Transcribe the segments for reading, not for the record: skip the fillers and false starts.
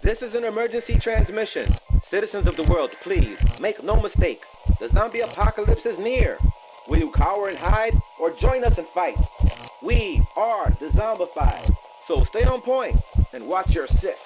This is an emergency transmission. Citizens of the world, please, make no mistake. The zombie apocalypse is near. Will you cower and hide, or join us and fight? We are Dezombified, so stay on point and watch your six.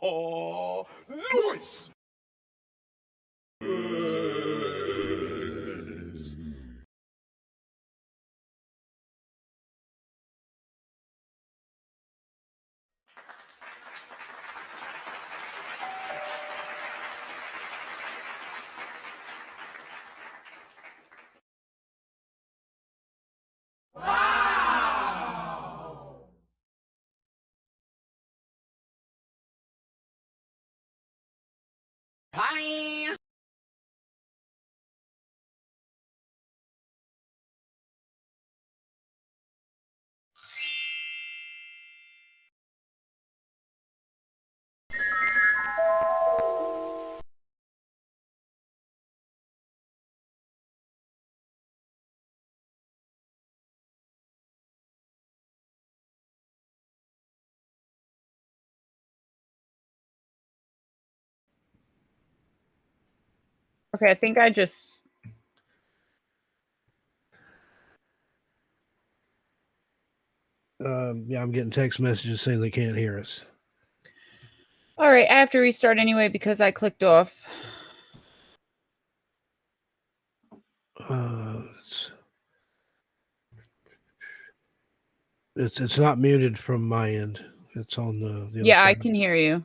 Oh, nice! Hi! Okay, I think I just... Yeah, I'm getting text messages saying they can't hear us. All right, I have to restart anyway because I clicked off. It's not muted from my end. It's on the Yeah, other I side. can hear you.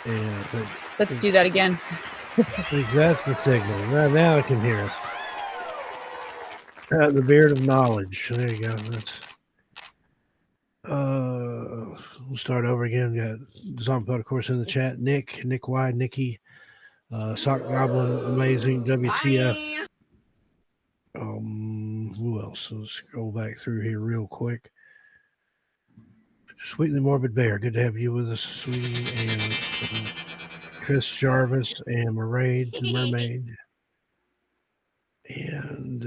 Yeah, Let's do that again. That's the signal. Now I can hear it. The beard of knowledge. There you go. That's. We'll start over again. We got Zombie, of course, in the chat. Nick Y, Nikki, Sock Goblin, Amazing, WTF. Who else? Let's scroll back through here real quick. Sweetly Morbid Bear, good to have you with us, sweetie. And Chris Jarvis and Mermaid. And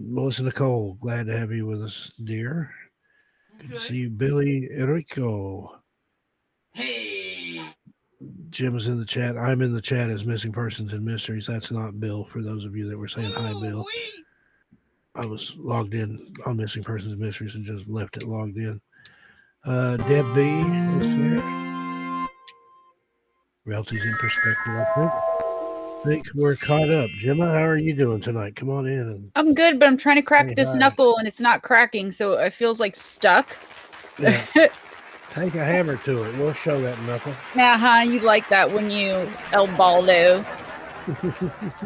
Melissa Nicole, glad to have you with us, dear. Good to see you, Billy Enrico. Hey! Jim is in the chat. I'm in the chat as Missing Persons and Mysteries. That's not Bill, for those of you that were saying hi, Bill. I was logged in on Missing Persons and Mysteries and just left it logged in. Deb B is here. Realty's in perspective, I think we're caught up. Gemma, how are you doing tonight? Come on in. I'm good, but I'm trying to crack this knuckle and it's not cracking, so it feels like stuck. Yeah. Take a hammer to it. We'll show that knuckle. You like that when you El Baldo.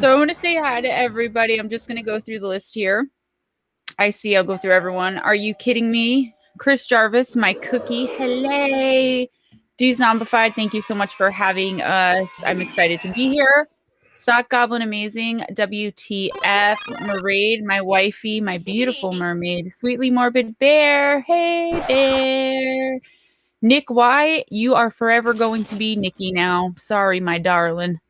So I want to say hi to everybody. I'm just going to go through the list here. I'll go through everyone. Are you kidding me? Chris Jarvis, my cookie. Hello. Dezombified, thank you so much for having us. I'm excited to be here. Sock Goblin Amazing, WTF, Maraid, my wifey, my beautiful mermaid, Sweetly Morbid Bear, hey bear. Nick Y, you are forever going to be Nikki now. Sorry, my darling.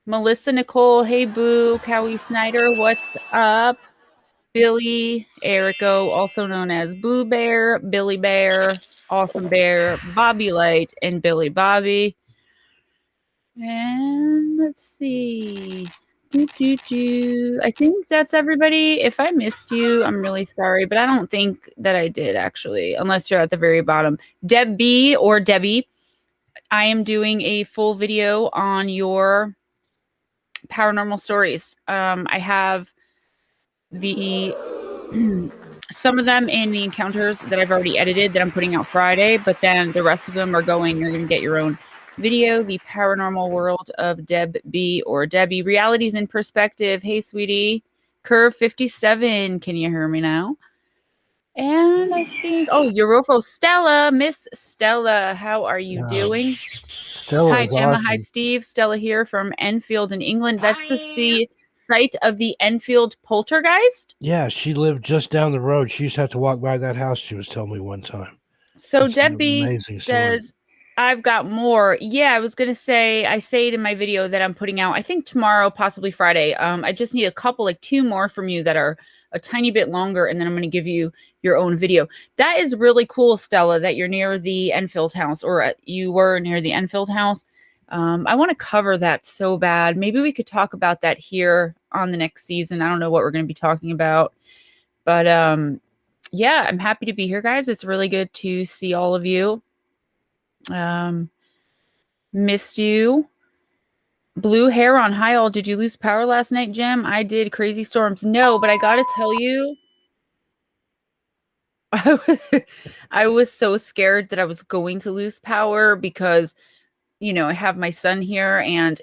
Melissa Nicole, hey boo. Cowie Snyder, what's up? Billy Erico, also known as Blue Bear, Billy Bear, Awesome Bear, Bobby Light, and Billy Bobby. And let's see. I think that's everybody. If I missed you, I'm really sorry, but I don't think that I did actually, unless you're at the very bottom. Deb B or Debbie, I am doing a full video on your paranormal stories. I have the some of them in the encounters that I've already edited that I'm putting out Friday, but then the rest of them are going, you're going to get your own video, The Paranormal World of Deb B or Debbie, Realities in Perspective. Hey, sweetie. Curve 57. Can you hear me now? And I think, Eurofo Stella, Miss Stella, how are you doing? Stella, Hi, Gemma. awesome. Hi, Steve. Stella here from Enfield in England. That's the site of the Enfield poltergeist. Yeah, she lived just down the road. She used to have to walk by that house, she was telling me one time. So That's an Debbie amazing says, story. I've got more. Yeah, I was going to say, I say it in my video that I'm putting out, I think tomorrow, possibly Friday. I just need a couple, like 2 more from you that are a tiny bit longer, and then I'm going to give you your own video. That is really cool, Stella, that you're near the Enfield house, or you were near the Enfield house. I want to cover that so bad. Maybe we could talk about that here on the next season. I don't know what we're going to be talking about, but yeah, I'm happy to be here, guys. It's really good to see all of you. Missed you. Blue hair on. Hi all. Did you lose power last night, Jim? I did. Crazy storms. No, but I gotta tell you, I was so scared that I was going to lose power because, you know, I have my son here, and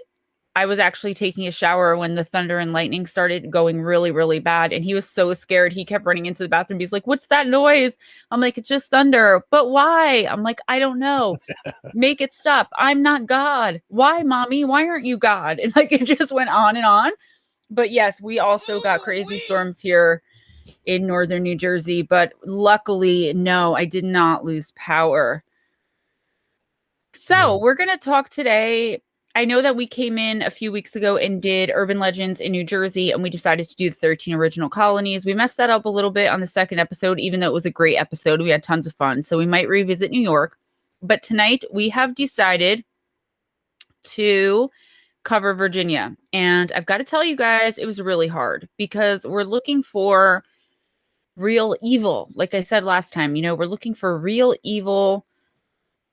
I was actually taking a shower when the thunder and lightning started going really, really bad. And he was so scared. He kept running into the bathroom. He's like, what's that noise? I'm like, it's just thunder. But why? I'm like, I don't know. Make it stop. I'm not God. Why, mommy? Why aren't you God? And like, it just went on and on. But yes, we also got crazy storms here in northern New Jersey. But luckily, no, I did not lose power. So we're going to talk today. I know that we came in a few weeks ago and did urban legends in New Jersey, and we decided to do the 13 original colonies. We messed that up a little bit on the second episode, even though it was a great episode. We had tons of fun. So we might revisit New York. But tonight we have decided to cover Virginia. And I've got to tell you guys, it was really hard because we're looking for real evil. Like I said last time, you know, we're looking for real evil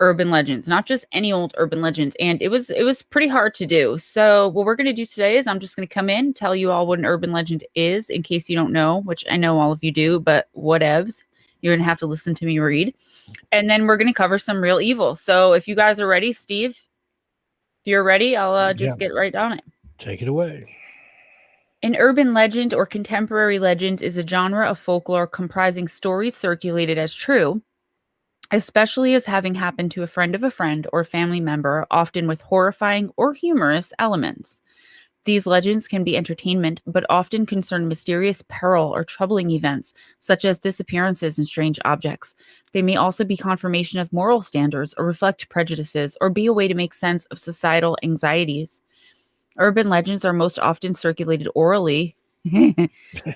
urban legends, not just any old urban legends. And it was pretty hard to do. So what we're going to do today is I'm just going to come in, tell you all what an urban legend is in case you don't know, which I know all of you do, but whatevs. You're going to have to listen to me read. And then we're going to cover some real evil. So if you guys are ready, Steve, if you're ready, I'll just get right on it. Take it away. An urban legend or contemporary legend is a genre of folklore comprising stories circulated as true, especially as having happened to a friend or family member, often with horrifying or humorous elements. These legends can be entertainment, but often concern mysterious peril or troubling events, such as disappearances and strange objects. They may also be confirmation of moral standards or reflect prejudices or be a way to make sense of societal anxieties. Urban legends are most often circulated orally,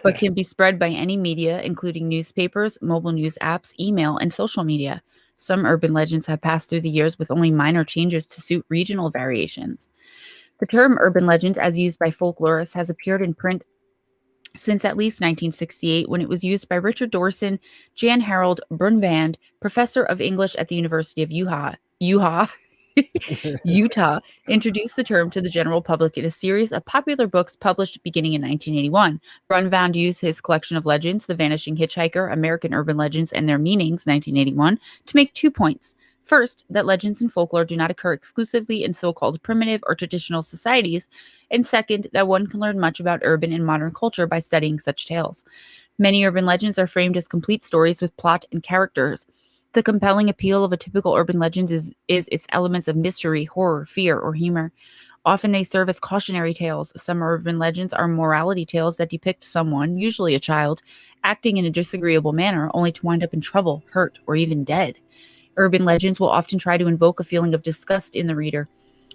but can be spread by any media, including newspapers, mobile news apps, email, and social media. Some urban legends have passed through the years with only minor changes to suit regional variations. The term urban legend, as used by folklorists, has appeared in print since at least 1968, when it was used by Richard Dorson, Jan Harold Brunvand, professor of English at the University of Utah, introduced the term to the general public in a series of popular books published beginning in 1981. Brunvand used his collection of legends, The Vanishing Hitchhiker, American Urban Legends and Their Meanings, 1981, to make 2 points. First, that legends and folklore do not occur exclusively in so-called primitive or traditional societies, and second, that one can learn much about urban and modern culture by studying such tales. Many urban legends are framed as complete stories with plot and characters. The compelling appeal of a typical urban legend is its elements of mystery, horror, fear, or humor. Often they serve as cautionary tales. Some urban legends are morality tales that depict someone, usually a child, acting in a disagreeable manner only to wind up in trouble, hurt, or even dead. Urban legends will often try to invoke a feeling of disgust in the reader,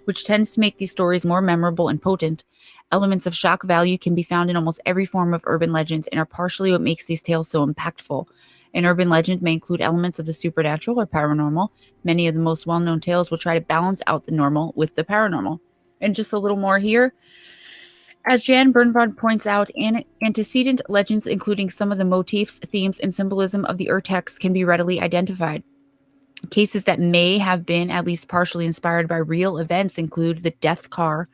which tends to make these stories more memorable and potent. Elements of shock value can be found in almost every form of urban legends and are partially what makes these tales so impactful. An urban legend may include elements of the supernatural or paranormal. Many of the most well-known tales will try to balance out the normal with the paranormal. And just a little more here. As Jan Bernvard points out, antecedent legends, including some of the motifs, themes, and symbolism of the Urtext, can be readily identified. Cases that may have been at least partially inspired by real events include the death car,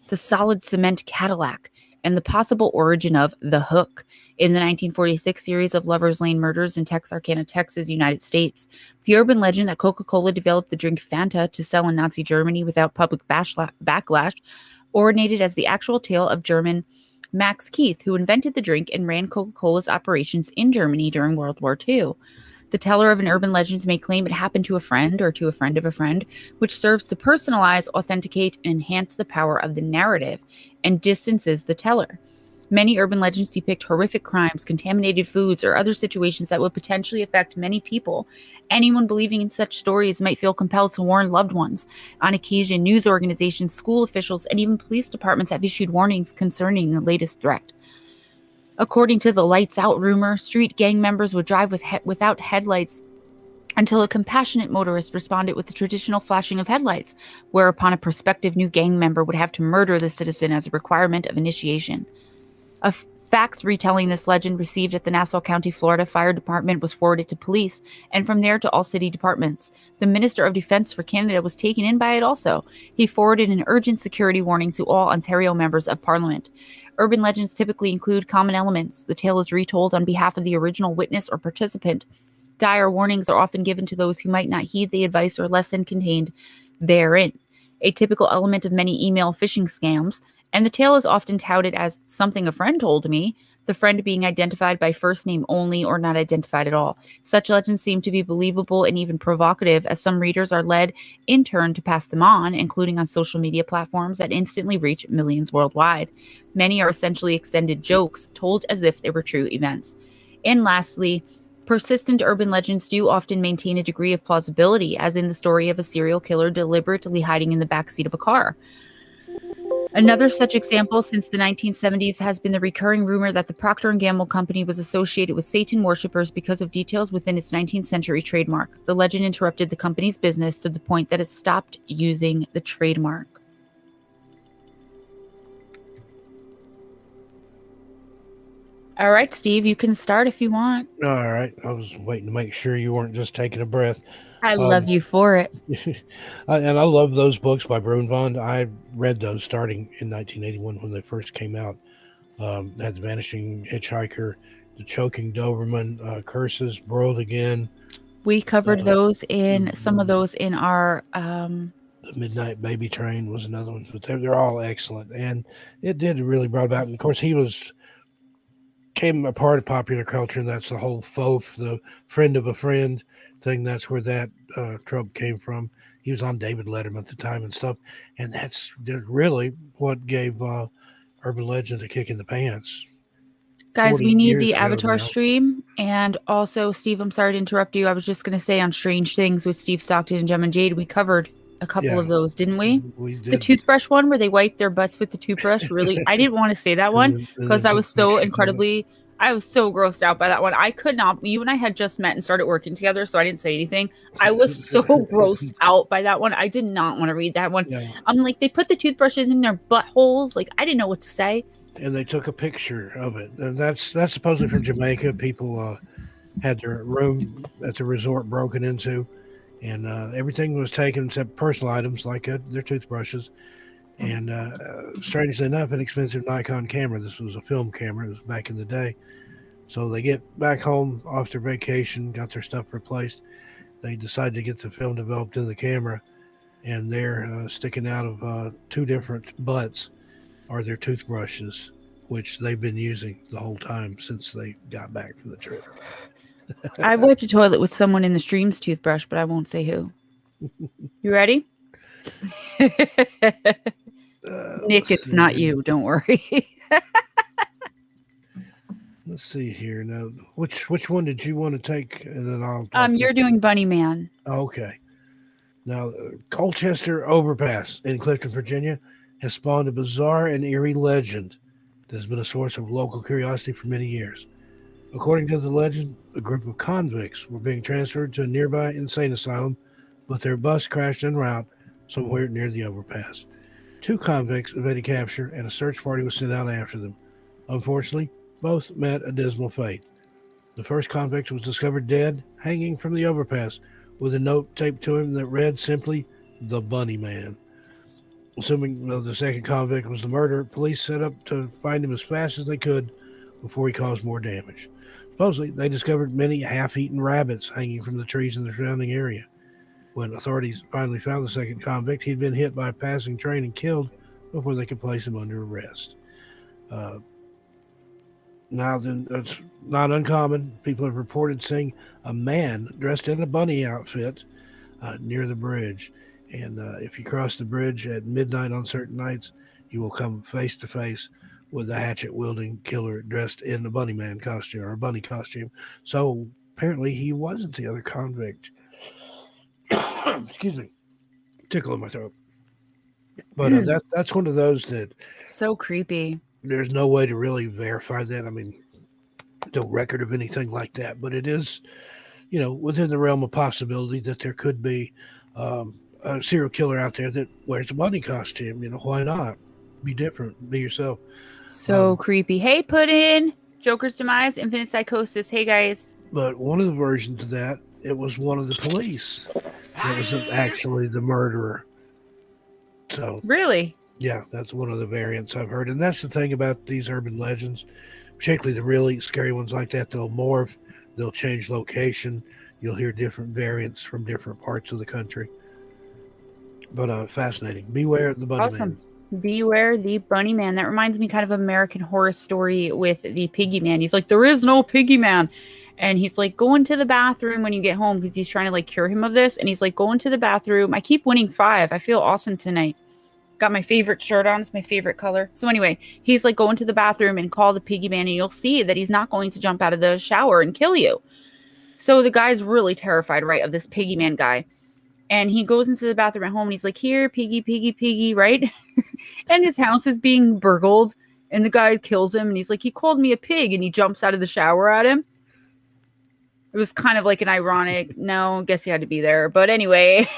the solid cement Cadillac, and the possible origin of the Hook in the 1946 series of Lover's Lane murders in Texarkana, Texas, United States. The urban legend that Coca-Cola developed the drink Fanta to sell in Nazi Germany without public backlash originated as the actual tale of German Max Keith, who invented the drink and ran Coca-Cola's operations in Germany during World War II. The teller of an urban legend may claim it happened to a friend or to a friend of a friend, which serves to personalize, authenticate, and enhance the power of the narrative and distances the teller. Many urban legends depict horrific crimes, contaminated foods, or other situations that would potentially affect many people. Anyone believing in such stories might feel compelled to warn loved ones. On occasion, news organizations, school officials, and even police departments have issued warnings concerning the latest threat. According to the lights out rumor, street gang members would drive without headlights until a compassionate motorist responded with the traditional flashing of headlights, whereupon a prospective new gang member would have to murder the citizen as a requirement of initiation. A fax retelling this legend received at the Nassau County, Florida Fire Department was forwarded to police, and from there to all city departments. The Minister of Defense for Canada was taken in by it also. He forwarded an urgent security warning to all Ontario members of Parliament. Urban legends typically include common elements. The tale is retold on behalf of the original witness or participant. Dire warnings are often given to those who might not heed the advice or lesson contained therein. A typical element of many email phishing scams, and the tale is often touted as something a friend told me, the friend being identified by first name only or not identified at all. Such legends seem to be believable and even provocative, as some readers are led in turn to pass them on, including on social media platforms that instantly reach millions worldwide. Many are essentially extended jokes told as if they were true events. And lastly, persistent urban legends do often maintain a degree of plausibility, as in the story of a serial killer deliberately hiding in the backseat of a car. Another such example since the 1970s has been the recurring rumor that the Procter & Gamble company was associated with Satan worshippers because of details within its 19th century trademark. The legend interrupted the company's business to the point that it stopped using the trademark. All right, Steve, you can start if you want. All right. I was waiting to make sure you weren't just taking a breath. I love you for it. And I love those books by Brunvand. I read those starting in 1981 when they first came out. Had The Vanishing Hitchhiker, The Choking Doberman, Curses, Broiled Again. We covered those in some of those in our The Midnight Baby Train was another one, but they're all excellent. And it did really brought about, and of course he came a part of popular culture, and that's the whole the friend of a friend thing. That's where that trope came from. He was on David Letterman at the time and stuff, and that's really what gave urban legends a kick in the pants. Guys, we need the Avatar stream. And also, Steve, I'm sorry to interrupt you. I was just going to say on Strange Things with Steve Stockton and Gemma Jade, we covered a couple of those, didn't we? We did. The toothbrush one where they wipe their butts with the toothbrush. Really, I didn't want to say that one because I was so I was so grossed out by that one. I could not. You and I had just met and started working together, so I didn't say anything. I was so grossed out by that one. I did not want to read that one. Yeah. I'm like, they put the toothbrushes in their buttholes. Like, I didn't know what to say. And they took a picture of it. And that's supposedly from Jamaica. People had their room at the resort broken into, and everything was taken except personal items like their toothbrushes. And strangely enough, an expensive Nikon camera. This was a film camera. It was back in the day. So they get back home off their vacation, got their stuff replaced. They decide to get the film developed in the camera, and they're sticking out of two different butts are their toothbrushes, which they've been using the whole time since they got back from the trip. I wiped a toilet with someone in the stream's toothbrush, but I won't say who. You ready? Nick, it's not you. Don't worry. Let's see here. Now, which one did you want to take? And then I'll. You're doing Bunny Man. Okay. Now, Colchester Overpass in Clifton, Virginia, has spawned a bizarre and eerie legend that has been a source of local curiosity for many years. According to the legend, a group of convicts were being transferred to a nearby insane asylum, but their bus crashed en route somewhere near the overpass. 2 convicts evaded capture, and a search party was sent out after them. Unfortunately, both met a dismal fate. The first convict was discovered dead, hanging from the overpass, with a note taped to him that read simply, "The Bunny Man." Assuming the second convict was the murderer, police set up to find him as fast as they could before he caused more damage. Supposedly, they discovered many half-eaten rabbits hanging from the trees in the surrounding area. When authorities finally found the second convict, he'd been hit by a passing train and killed before they could place him under arrest. Now, then, it's not uncommon. People have reported seeing a man dressed in a bunny outfit near the bridge. And if you cross the bridge at midnight on certain nights, you will come face to face with a hatchet-wielding killer dressed in the bunny man costume or a bunny costume. So apparently he wasn't the other convict. Excuse me. Tickle in my throat. But that's one of those that... So creepy. There's no way to really verify that. I mean, no record of anything like that. But it is, within the realm of possibility that there could be a serial killer out there that wears a bunny costume. Why not? Be different. Be yourself. So creepy. Hey, Puddin'. Joker's Demise, Infinite Psychosis. Hey, guys. But one of the versions of that, it was one of the police that was actually the murderer. So really? Yeah, that's one of the variants I've heard. And that's the thing about these urban legends, particularly the really scary ones like that. They'll morph. They'll change location. You'll hear different variants from different parts of the country. But fascinating. Beware the bunny man. Beware the bunny man. That reminds me kind of American Horror Story with the piggy man. He's like, there is no piggy man. And he's like, go into the bathroom when you get home because he's trying to cure him of this. And he's like, go into the bathroom. I keep winning 5. I feel awesome tonight. Got my favorite shirt on. It's my favorite color. So anyway, he's like, go into the bathroom and call the piggy man. And you'll see that he's not going to jump out of the shower and kill you. So the guy's really terrified, right, of this piggy man guy. And he goes into the bathroom at home and he's like, here, piggy, piggy, piggy, right? And his house is being burgled. And the guy kills him. And he's like, he called me a pig. And he jumps out of the shower at him. It was kind of like an ironic, no, I guess he had to be there. But anyway.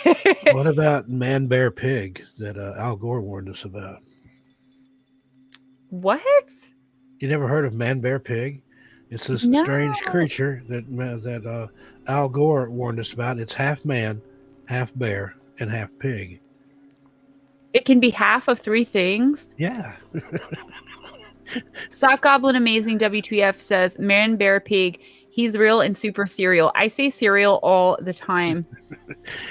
What about Man, Bear, Pig that Al Gore warned us about? What? You never heard of Man, Bear, Pig? It's this strange creature that Al Gore warned us about. It's half man, half bear, and half pig. It can be half of 3 things? Yeah. Sock Goblin Amazing WTF says, Man, Bear, Pig, he's real and super cereal. I say cereal all the time.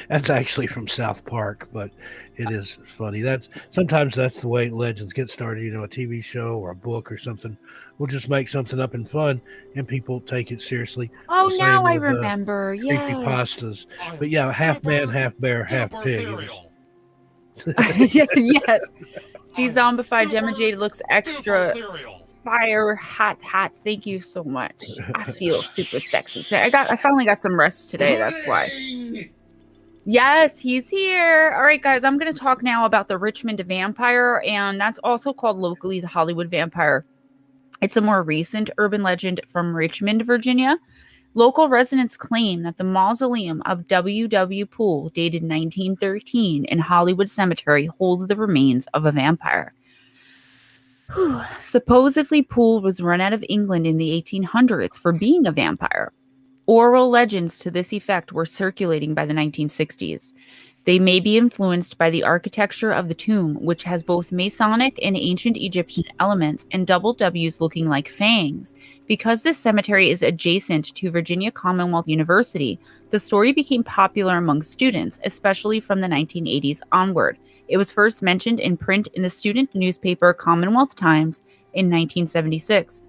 That's actually from South Park, but it is funny. Sometimes that's the way legends get started. A TV show or a book or something. We'll just make something up and fun, and people take it seriously. Oh, now I remember. Yeah. Creepypastas. But yeah, half man, half bear, half pig. Yes. Dezombified Gemma Jade looks extra fire hot. Thank you so much. I feel super sexy. I finally got some rest today. That's why. Yes, he's here. All right, guys, I'm going to talk now about the Richmond vampire, and that's also called locally the Hollywood vampire. It's a more recent urban legend from Richmond, Virginia. Local residents claim that the mausoleum of W.W. Poole, dated 1913, in Hollywood Cemetery holds the remains of a vampire. Supposedly, Poole was run out of England in the 1800s for being a vampire. Oral legends to this effect were circulating by the 1960s. They may be influenced by the architecture of the tomb, which has both Masonic and ancient Egyptian elements and double W's looking like fangs. Because this cemetery is adjacent to Virginia Commonwealth University, the story became popular among students, especially from the 1980s onward. It was first mentioned in print in the student newspaper Commonwealth Times in 1976.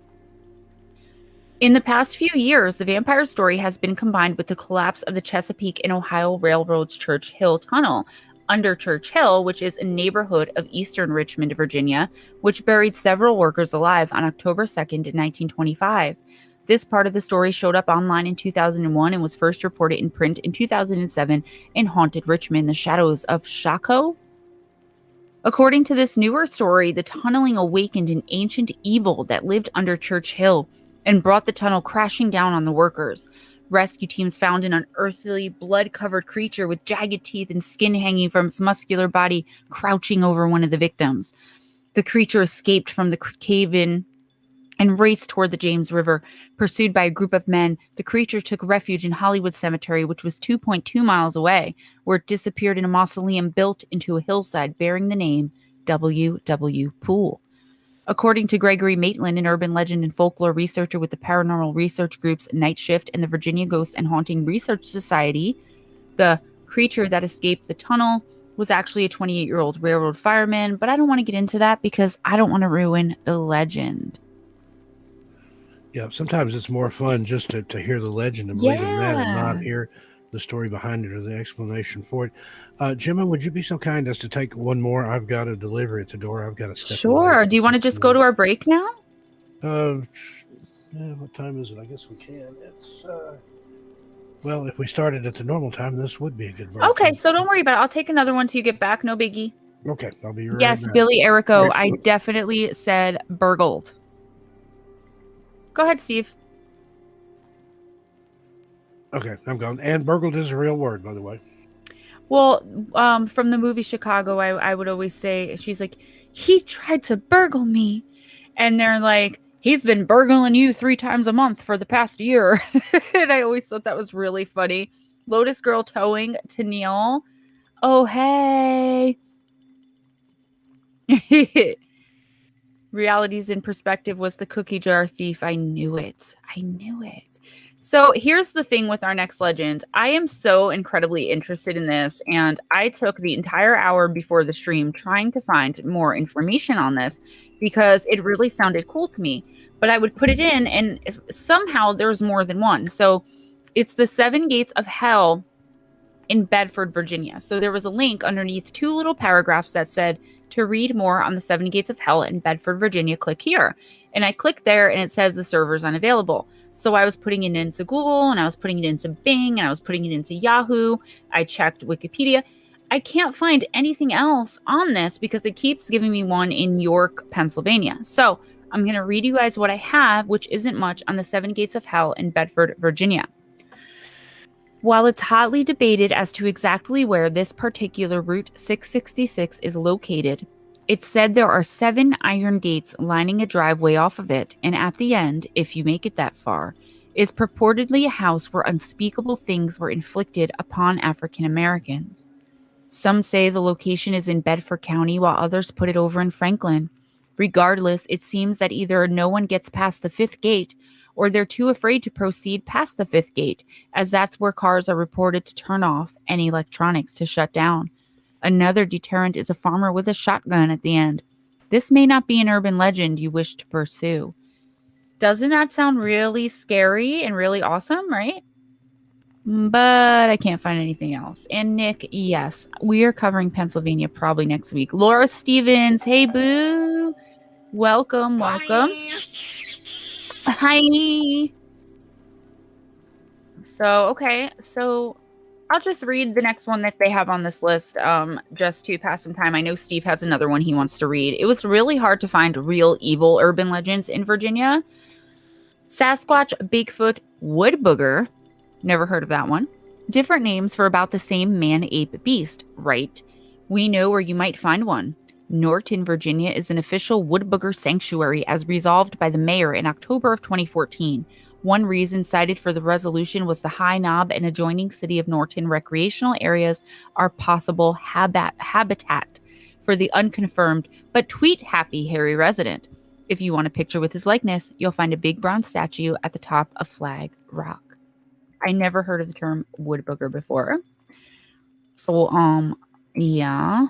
In the past few years, the vampire story has been combined with the collapse of the Chesapeake and Ohio Railroad's Church Hill Tunnel under Church Hill, which is a neighborhood of eastern Richmond, Virginia, which buried several workers alive on October 2nd, 1925. This part of the story showed up online in 2001 and was first reported in print in 2007 in Haunted Richmond, The Shadows of Shaco. According to this newer story, the tunneling awakened an ancient evil that lived under Church Hill and brought the tunnel crashing down on the workers. Rescue teams found an unearthly, blood-covered creature with jagged teeth and skin hanging from its muscular body, crouching over one of the victims. The creature escaped from the cave-in and raced toward the James River. Pursued by a group of men, the creature took refuge in Hollywood Cemetery, which was 2.2 miles away, where it disappeared in a mausoleum built into a hillside bearing the name W.W. Poole. According to Gregory Maitland, an urban legend and folklore researcher with the paranormal research groups Night Shift and the Virginia Ghost and Haunting Research Society, the creature that escaped the tunnel was actually a 28-year-old railroad fireman, but I don't want to get into that because I don't want to ruin the legend. Yeah, sometimes it's more fun just to hear the legend and believe in that and not hear the story behind it or the explanation for it. Gemma, would you be so kind as to take one more? I've got a delivery at the door. I've got to step Sure. away. Do you want to just go to our break now? What time is it? I guess we can. It's well, if we started at the normal time, this would be a good break. Okay, so don't worry about it. I'll take another one till you get back. No biggie. Okay, I'll be right Yes, back. Billy Erico. Next I one. definitely said burgled. Go ahead, Steve. Okay, I'm gone. And burgled is a real word, by the way. Well, from the movie Chicago, I would always say, she's like, he tried to burgle me. And they're like, he's been burgling you 3 times a month for the past year. And I always thought that was really funny. Lotus Girl Towing to Neil. Oh, hey. Realities in Perspective was the cookie jar thief. I knew it. So here's the thing with our next legend. I am so incredibly interested in this, and I took the entire hour before the stream trying to find more information on this because it really sounded cool to me. But I would put it in, and somehow there's more than one. So it's the 7 Gates of Hell in Bedford, Virginia. So there was a link underneath 2 little paragraphs that said, to read more on the 7 Gates of Hell in Bedford, Virginia, click here. And I clicked there and it says the server's unavailable. So I was putting it into Google and I was putting it into Bing and I was putting it into Yahoo. I checked Wikipedia. I can't find anything else on this because it keeps giving me one in York, Pennsylvania. So I'm going to read you guys what I have, which isn't much, on the 7 Gates of Hell in Bedford, Virginia. While it's hotly debated as to exactly where this particular Route 666 is located, it's said there are 7 iron gates lining a driveway off of it, and at the end, if you make it that far, is purportedly a house where unspeakable things were inflicted upon African Americans. Some say the location is in Bedford County, while others put it over in Franklin. Regardless, it seems that either no one gets past the 5th gate, or they're too afraid to proceed past the 5th gate, as that's where cars are reported to turn off and electronics to shut down. Another deterrent is a farmer with a shotgun at the end. This may not be an urban legend you wish to pursue. Doesn't that sound really scary and really awesome, right? But I can't find anything else. And Nick, yes, we are covering Pennsylvania probably next week. Laura Stevens, hey boo. Welcome. Hi. So I'll just read the next one that they have on this list just to pass some time. I know Steve has another one he wants to read. It was really hard to find real evil urban legends in Virginia. Sasquatch, Bigfoot, Wood Booger. Never heard of that one. Different names for about the same man-ape beast, right? We know where you might find one. Norton, Virginia is an official wood booger sanctuary as resolved by the mayor in October of 2014. One reason cited for the resolution was the High Knob and adjoining city of Norton recreational areas are possible habitat for the unconfirmed but tweet-happy Harry resident. If you want a picture with his likeness, you'll find a big bronze statue at the top of Flag Rock. I never heard of the term wood booger before. So, yeah.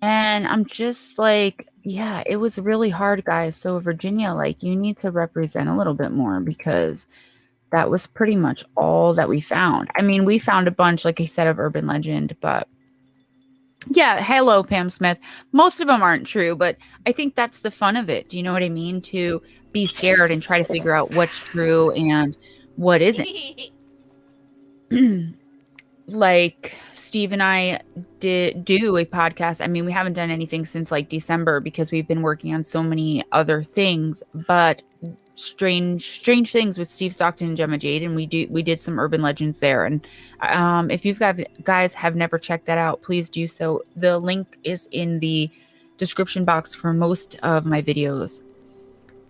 And I'm just like, yeah, it was really hard, guys. So Virginia, like, you need to represent a little bit more because that was pretty much all that we found. I mean, we found a bunch, like I said, of urban legend, but yeah, hello, Pam Smith. Most of them aren't true, but I think that's the fun of it. Do you know what I mean? To be scared and try to figure out what's true and what isn't. Like Steve and I did do a podcast. I mean, we haven't done anything since like December because we've been working on so many other things, but strange things with Steve Stockton and Gemma Jade, and we did some urban legends there. And if you guys have never checked that out, please do so. The link is in the description box for most of my videos.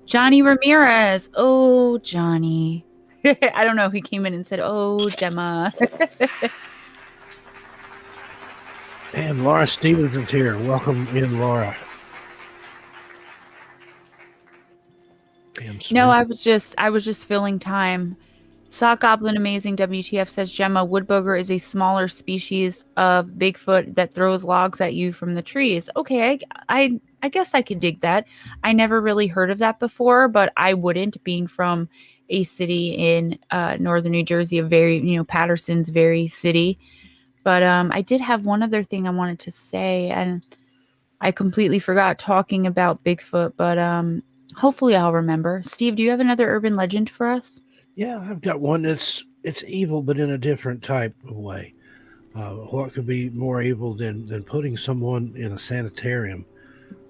Johnny Ramirez. Oh, Johnny. I don't know. He came in and said, "Oh, Gemma." And Laura Stevenson's here. Welcome in, Laura. No, I was just filling time. Sock Goblin Amazing WTF says Gemma, woodbugger is a smaller species of Bigfoot that throws logs at you from the trees. Okay, I guess I could dig that. I never really heard of that before, but I wouldn't, being from a city in northern New Jersey, a very, Patterson's very city. But I did have one other thing I wanted to say, and I completely forgot talking about Bigfoot, but hopefully I'll remember. Steve, do you have another urban legend for us? Yeah, I've got one that's evil, but in a different type of way. What could be more evil than putting someone in a sanitarium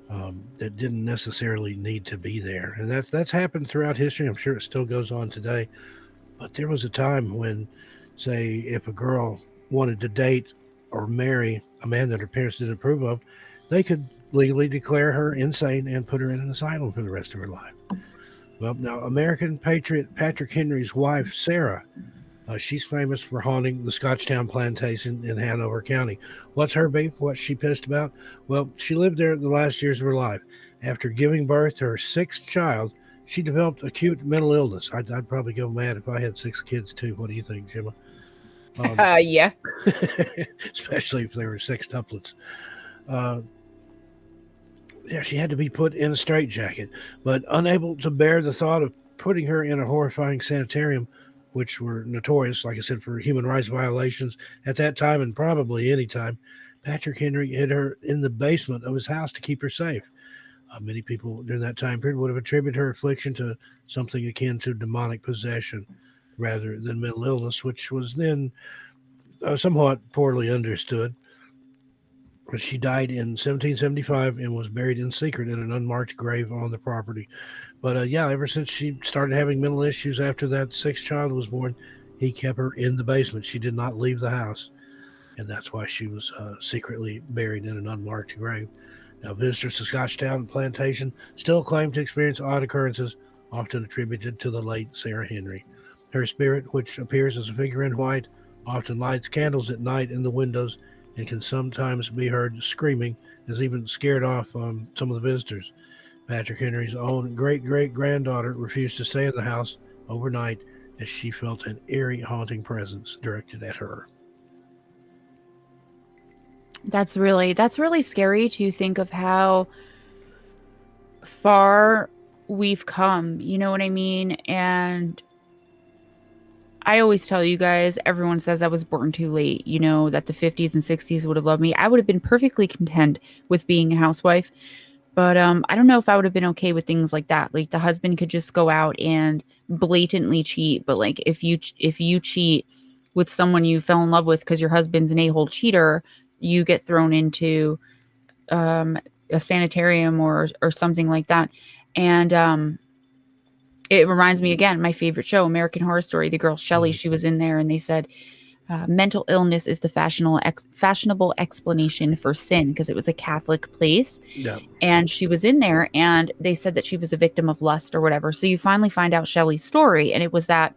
that didn't necessarily need to be there? And that's happened throughout history. I'm sure it still goes on today. But there was a time when, say, if a girl wanted to date or marry a man that her parents didn't approve of, they could legally declare her insane and put her in an asylum for the rest of her life. Well, now, American patriot Patrick Henry's wife, Sarah, she's famous for haunting the Scotchtown plantation in Hanover County. What's her beef? What's she pissed about? Well, she lived there the last years of her life. After giving birth to her sixth child, she developed acute mental illness. I'd probably go mad if I had 6 kids, too. What do you think, Gemma? Yeah. Especially if there were 6 tuplets. Yeah, she had to be put in a straitjacket, but unable to bear the thought of putting her in a horrifying sanitarium, which were notorious, like I said, for human rights violations at that time and probably any time. Patrick Henry hid her in the basement of his house to keep her safe. Many people during that time period would have attributed her affliction to something akin to demonic possession rather than mental illness, which was then somewhat poorly understood. She died in 1775 and was buried in secret in an unmarked grave on the property. But yeah, ever since she started having mental issues after that 6th child was born, he kept her in the basement. She did not leave the house. And that's why she was secretly buried in an unmarked grave. Now, visitors to Scotchtown Plantation still claim to experience odd occurrences, often attributed to the late Sarah Henry. Her spirit, which appears as a figure in white, often lights candles at night in the windows and can sometimes be heard screaming, has even scared off some of the visitors. Patrick Henry's own great-great-granddaughter refused to stay in the house overnight as she felt an eerie, haunting presence directed at her. That's really scary to think of how far we've come. You know what I mean? And I always tell you guys, everyone says I was born too late, that the 50s and 60s would have loved me. I would have been perfectly content with being a housewife. But I don't know if I would have been okay with things like that. Like the husband could just go out and blatantly cheat. But like if you cheat with someone you fell in love with because your husband's an a-hole cheater, you get thrown into a sanitarium or something like that. And it reminds me again, my favorite show, American Horror Story, the girl Shelley, she was in there and they said mental illness is the fashionable explanation for sin, because it was a Catholic place. Yeah. And she was in there and they said that she was a victim of lust or whatever. So you finally find out Shelley's story. And it was that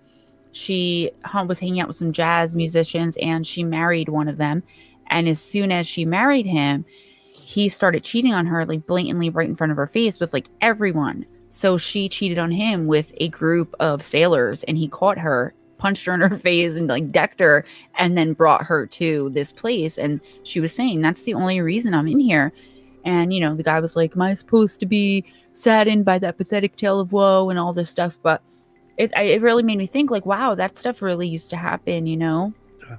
she was hanging out with some jazz musicians and she married one of them. And as soon as she married him, he started cheating on her, like blatantly right in front of her face with like everyone. So she cheated on him with a group of sailors and he caught her, punched her in her face and like decked her and then brought her to this place. And she was saying, that's the only reason I'm in here. And, the guy was like, am I supposed to be saddened by that pathetic tale of woe and all this stuff? But it really made me think like, wow, that stuff really used to happen,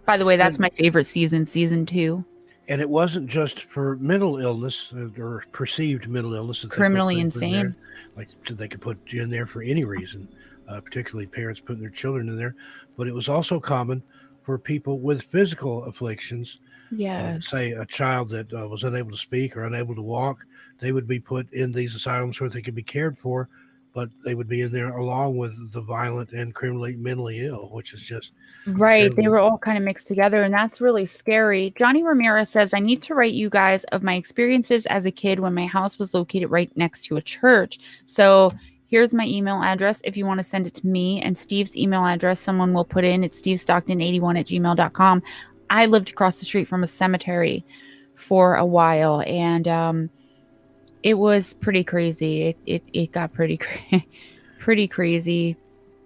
By the way, that's my favorite season 2. And it wasn't just for mental illness or perceived mental illness. Criminally insane. Like they could put you in there for any reason, particularly parents putting their children in there. But it was also common for people with physical afflictions. Yes. Say a child that was unable to speak or unable to walk, they would be put in these asylums where they could be cared for. but they would be in there along with the violent and criminally mentally ill, which is just Right. They terrible. were all kind of mixed together, and that's really scary. Johnny Ramirez says, I need to write you guys of my experiences as a kid when my house was located right next to a church. So here's my email address if you want to send it to me, and Steve's email address, someone will put in. It's stevestockton81@gmail.com. I lived across the street from a cemetery for a while, and it was pretty crazy. It got pretty pretty crazy.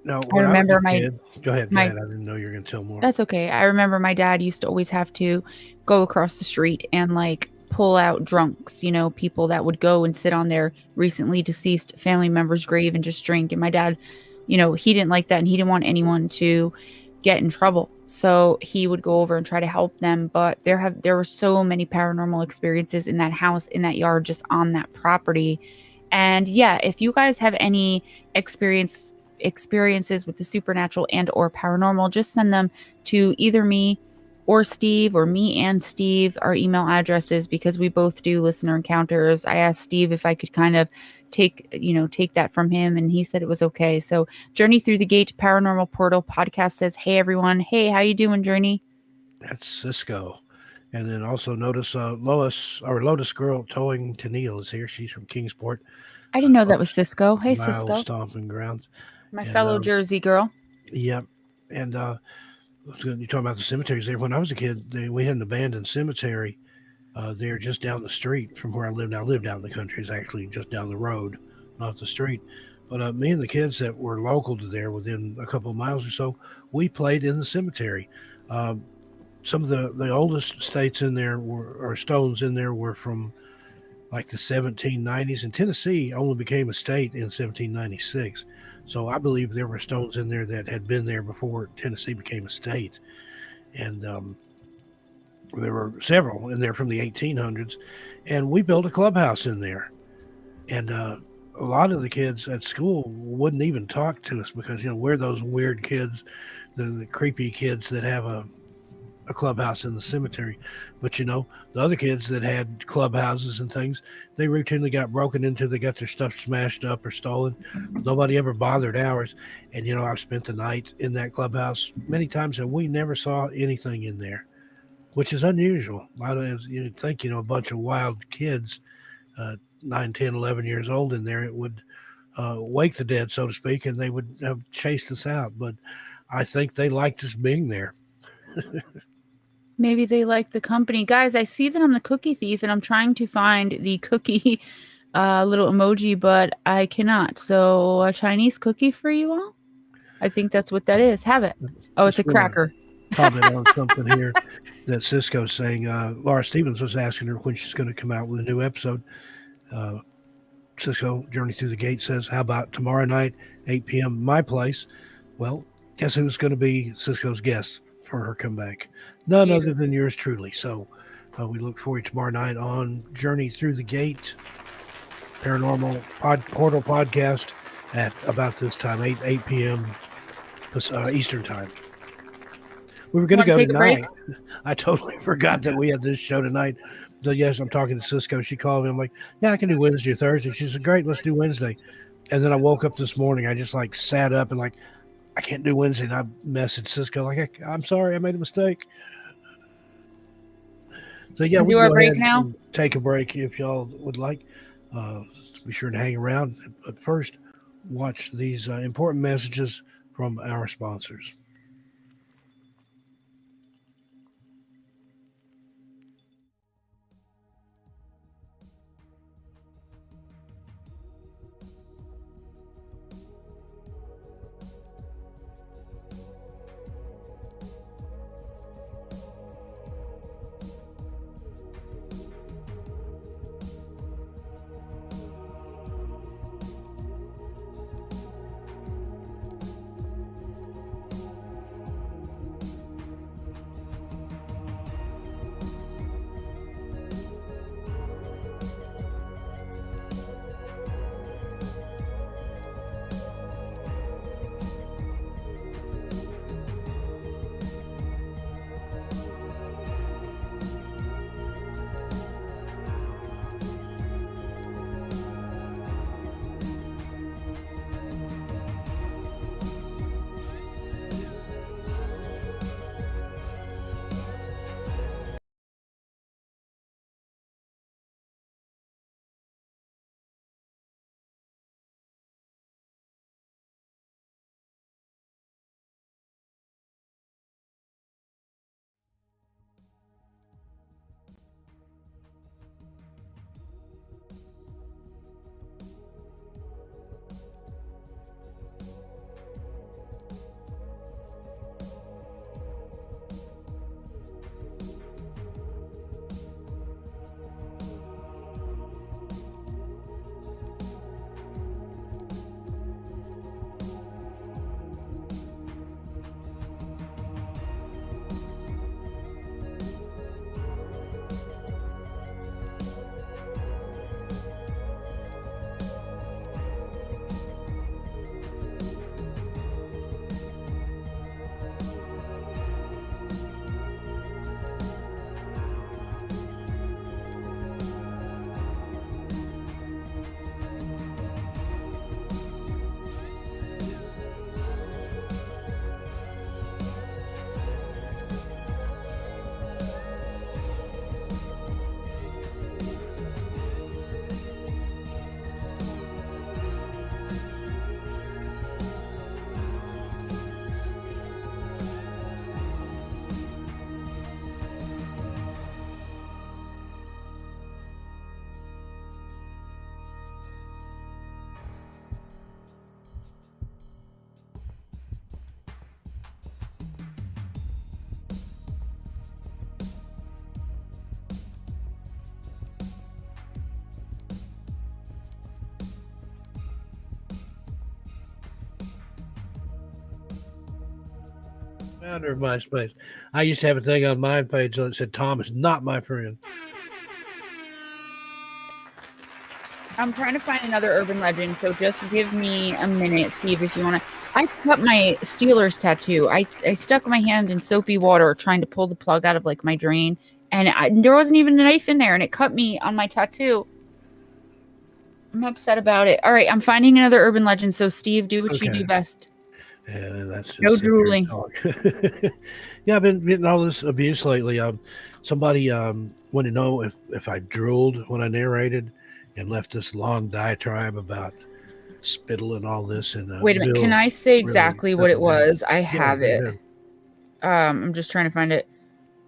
Now, I when I was remember a kid, go ahead. my I didn't know you were going to tell more. That's okay. I remember my dad used to always have to go across the street and like pull out drunks, people that would go and sit on their recently deceased family member's grave and just drink. And my dad, he didn't like that, and he didn't want anyone to get in trouble. So he would go over and try to help them. But there were so many paranormal experiences in that house, in that yard, just on that property. And yeah, if you guys have any experiences with the supernatural and or paranormal, just send them to either me or Steve, or me and Steve, our email addresses, because we both do listener encounters. I asked Steve if I could kind of take that from him, and he said it was okay. So Journey Through the Gate Paranormal Portal podcast says, hey everyone. Hey, how you doing, Journey? That's Cisco. And then also notice Lotus Girl Towing to Neil is here. She's from Kingsport. I didn't know that was Cisco. Hey, Mile Cisco. Stomping Grounds. My fellow Jersey girl. Yep. And you're talking about the cemeteries there. When I was a kid, we had an abandoned cemetery there just down the street from where I live now. I live down in the country. It's actually just down the road, not the street. But me and the kids that were local to there, within a couple of miles or so, we played in the cemetery. Some of the oldest stones in there were from like the 1790s, and Tennessee only became a state in 1796. So I believe there were stones in there that had been there before Tennessee became a state. And there were several in there from the 1800s. And we built a clubhouse in there. And a lot of the kids at school wouldn't even talk to us because, we're those weird kids, the creepy kids that have a clubhouse in the cemetery. But the other kids that had clubhouses and things, they routinely got broken into. They got their stuff smashed up or stolen. Nobody ever bothered ours. And I've spent the night in that clubhouse many times, and we never saw anything in there, which is unusual. You'd think a bunch of wild kids 9, 10, 11 years old in there, it would wake the dead, so to speak, and they would have chased us out. But I think they liked us being there. Maybe they like the company. Guys, I see that I'm the cookie thief, and I'm trying to find the cookie little emoji, but I cannot. So a Chinese cookie for you all? I think that's what that is. Have it. Oh, it's a cracker. Comment on something here that Cisco's saying. Laura Stevens was asking her when she's going to come out with a new episode. Cisco, Journey Through the Gate, says, how about tomorrow night, 8 p.m., my place? Well, guess who's going to be Cisco's guest for her comeback? None other than yours truly. So we look forward to tomorrow night on Journey Through the Gate Paranormal Portal podcast at about this time, 8 p.m. Eastern time. We were going to go tonight. I totally forgot that we had this show tonight. So yes, I'm talking to Cisco. She called me. I'm like, yeah, I can do Wednesday or Thursday. She said, great, let's do Wednesday. And then I woke up this morning. I just sat up and I can't do Wednesday. And I messaged Cisco I'm sorry, I made a mistake. So yeah, we do our break now. Take a break if y'all would like. Be sure to hang around. But first, watch these important messages from our sponsors. Founder of MySpace. I used to have a thing on my page that said Tom is not my friend. I'm trying to find another urban legend, so just give me a minute, Steve, if you want to. I cut my Steelers tattoo. I stuck my hand in soapy water trying to pull the plug out of like my drain, and there wasn't even a knife in there, and it cut me on my tattoo. I'm upset about it. All right, I'm finding another urban legend. So, Steve, do what you do best. Yeah, that's just no drooling. Yeah, I've been getting all this abuse lately. Somebody wanted to know if I drooled when I narrated, and left this long diatribe about spittle and all this. And wait a minute, can I say exactly what it was? I have it. I'm just trying to find it.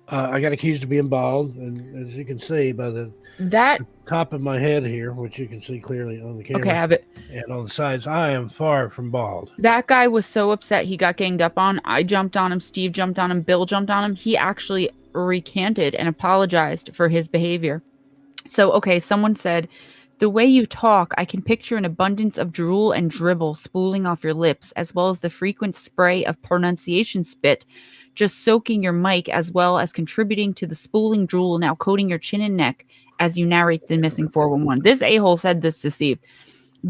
I got accused of being bald, and as you can see by the top of my head here, which you can see clearly on the camera. Okay, I have it. And on the sides, I am far from bald. That guy was so upset he got ganged up on. I jumped on him. Steve jumped on him. Bill jumped on him. He actually recanted and apologized for his behavior. So, okay, someone said, the way you talk, I can picture an abundance of drool and dribble spooling off your lips, as well as the frequent spray of pronunciation spit just soaking your mic, as well as contributing to the spooling drool now coating your chin and neck as you narrate the missing 411. This a-hole said this to Steve.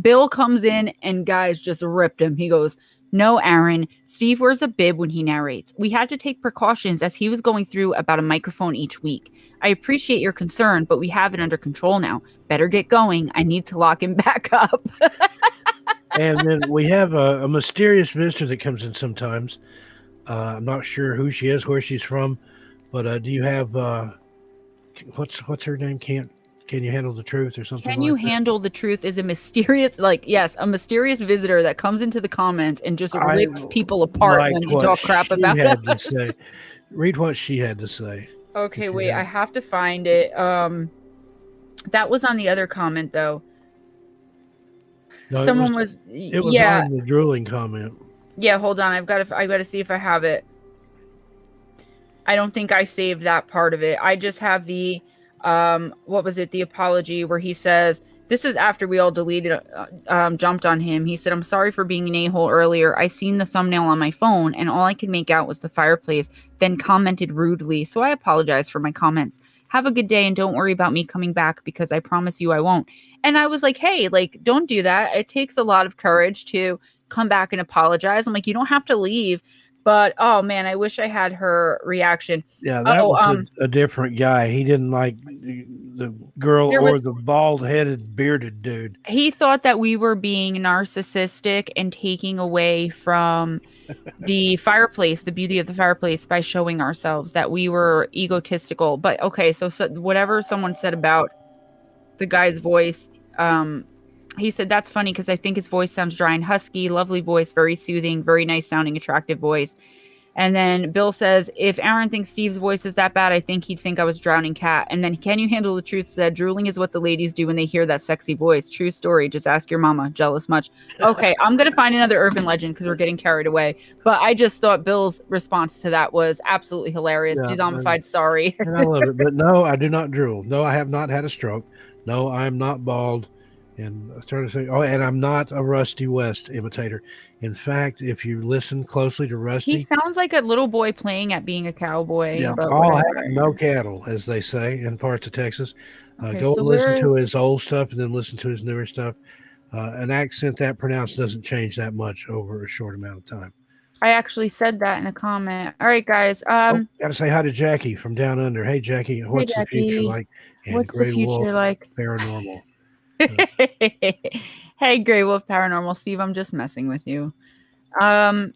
Bill comes in and guys just ripped him. He goes, no, Aaron, Steve wears a bib when he narrates. We had to take precautions as he was going through about a microphone each week. I appreciate your concern, but we have it under control now. Better get going. I need to lock him back up. And then we have a mysterious visitor that comes in sometimes. I'm not sure who she is, where she's from, but do you have what's her name? Can you handle the truth or something? Can you handle the truth is a mysterious, a mysterious visitor that comes into the comments and just rips people apart when they talk crap about us. Read what she had to say. Okay, wait, I have to find it. That was on the other comment though. No, Someone was on the drooling comment. Yeah, hold on. I've got to see if I have it. I don't think I saved that part of it. I just have the what was it? The apology where he says, this is after we all jumped on him. He said, I'm sorry for being an a-hole earlier. I seen the thumbnail on my phone and all I could make out was the fireplace, then commented rudely. So I apologize for my comments. Have a good day and don't worry about me coming back because I promise you I won't. And I was like, hey, don't do that. It takes a lot of courage to come back and apologize. I'm like, you don't have to leave. But, oh, man, I wish I had her reaction. Yeah, that was a different guy. He didn't like the girl or the bald-headed, bearded dude. He thought that we were being narcissistic and taking away from the fireplace, the beauty of the fireplace, by showing ourselves that we were egotistical. But, okay, so whatever someone said about the guy's voice, he said, that's funny because I think his voice sounds dry and husky, lovely voice, very soothing, very nice sounding, attractive voice. And then Bill says, if Aaron thinks Steve's voice is that bad, I think he'd think I was drowning cat. And then Can You Handle the Truth said, drooling is what the ladies do when they hear that sexy voice. True story. Just ask your mama. Jealous much. Okay, I'm going to find another urban legend because we're getting carried away. But I just thought Bill's response to that was absolutely hilarious. Yeah, Dezombified, sorry. And I love it. But no, I do not drool. No, I have not had a stroke. No, I'm not bald. And I started saying, and I'm not a Rusty West imitator. In fact, if you listen closely to Rusty, he sounds like a little boy playing at being a cowboy. Yeah, all have no cattle, as they say in parts of Texas. Go listen to his old stuff and then listen to his newer stuff. An accent that pronounced doesn't change that much over a short amount of time. I actually said that in a comment. All right, guys. Got to say hi to Jackie from down under. Hey, Jackie, what's the future like? And what's the future like? Paranormal. Hey, Grey Wolf Paranormal. Steve, I'm just messing with you. I'm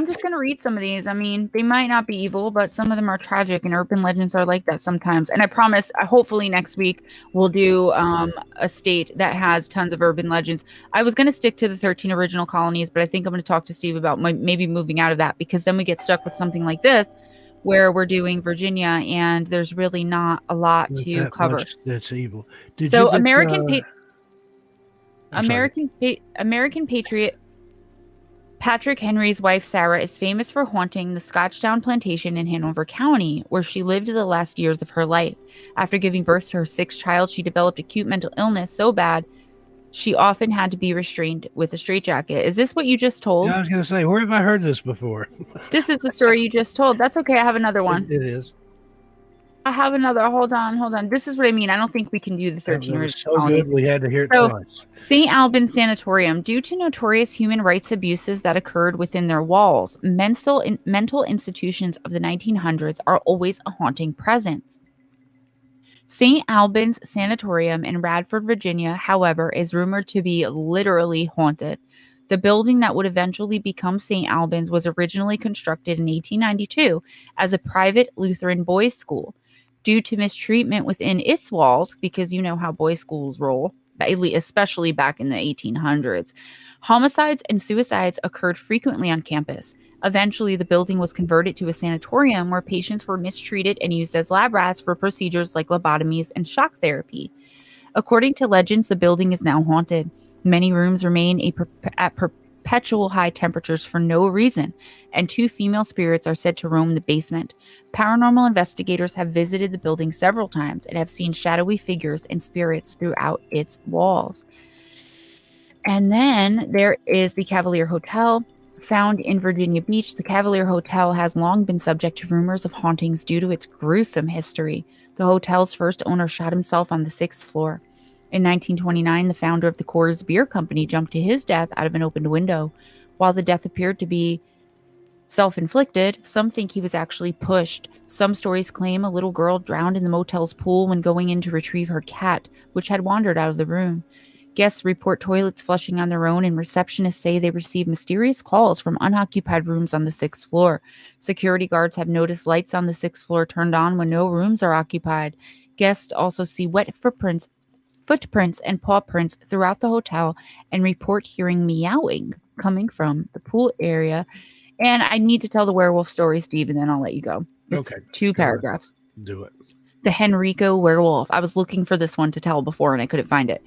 just going to read some of these. I mean, they might not be evil, but some of them are tragic, and urban legends are like that sometimes. And I promise, hopefully next week, we'll do a state that has tons of urban legends. I was going to stick to the 13 original colonies, but I think I'm going to talk to Steve about maybe moving out of that, because then we get stuck with something like this, where we're doing Virginia, and there's really not a lot to cover. That's evil. So American patriot Patrick Henry's wife, Sarah, is famous for haunting the Scotchtown plantation in Hanover County, where she lived the last years of her life. After giving birth to her sixth child, she developed acute mental illness so bad She often had to be restrained with a straitjacket. Is this what you just told? Yeah, I was going to say, where have I heard this before? This is the story you just told. That's okay. I have another one. It is. I have another. Hold on. This is what I mean. I don't think we can do the 13 That was original so colonies. good, we had to hear it So, twice. St. Albans Sanatorium. Due to notorious human rights abuses that occurred within their walls, mental institutions of the 1900s are always a haunting presence. St. Albans Sanatorium in Radford, Virginia, however, is rumored to be literally haunted. The building that would eventually become St. Albans was originally constructed in 1892 as a private Lutheran boys' school. Due to mistreatment within its walls, because you know how boys' schools roll, especially back in the 1800s, homicides and suicides occurred frequently on campus. Eventually, the building was converted to a sanatorium where patients were mistreated and used as lab rats for procedures like lobotomies and shock therapy. According to legends, the building is now haunted. Many rooms remain at perpetual high temperatures for no reason, and 2 female spirits are said to roam the basement. Paranormal investigators have visited the building several times and have seen shadowy figures and spirits throughout its walls. And then there is the Cavalier Hotel. Found in Virginia Beach, the Cavalier Hotel has long been subject to rumors of hauntings due to its gruesome history. The hotel's first owner shot himself on the 6th floor. In 1929, the founder of the Coors Beer Company jumped to his death out of an opened window. While the death appeared to be self-inflicted, some think he was actually pushed. Some stories claim a little girl drowned in the motel's pool when going in to retrieve her cat, which had wandered out of the room. Guests report toilets flushing on their own, and receptionists say they receive mysterious calls from unoccupied rooms on the 6th floor. Security guards have noticed lights on the 6th floor turned on when no rooms are occupied. Guests also see wet footprints and paw prints throughout the hotel and report hearing meowing coming from the pool area. And I need to tell the werewolf story, Steve, and then I'll let you go. It's Okay. 2 paragraphs. Do it. The Henrico werewolf. I was looking for this one to tell before and I couldn't find it.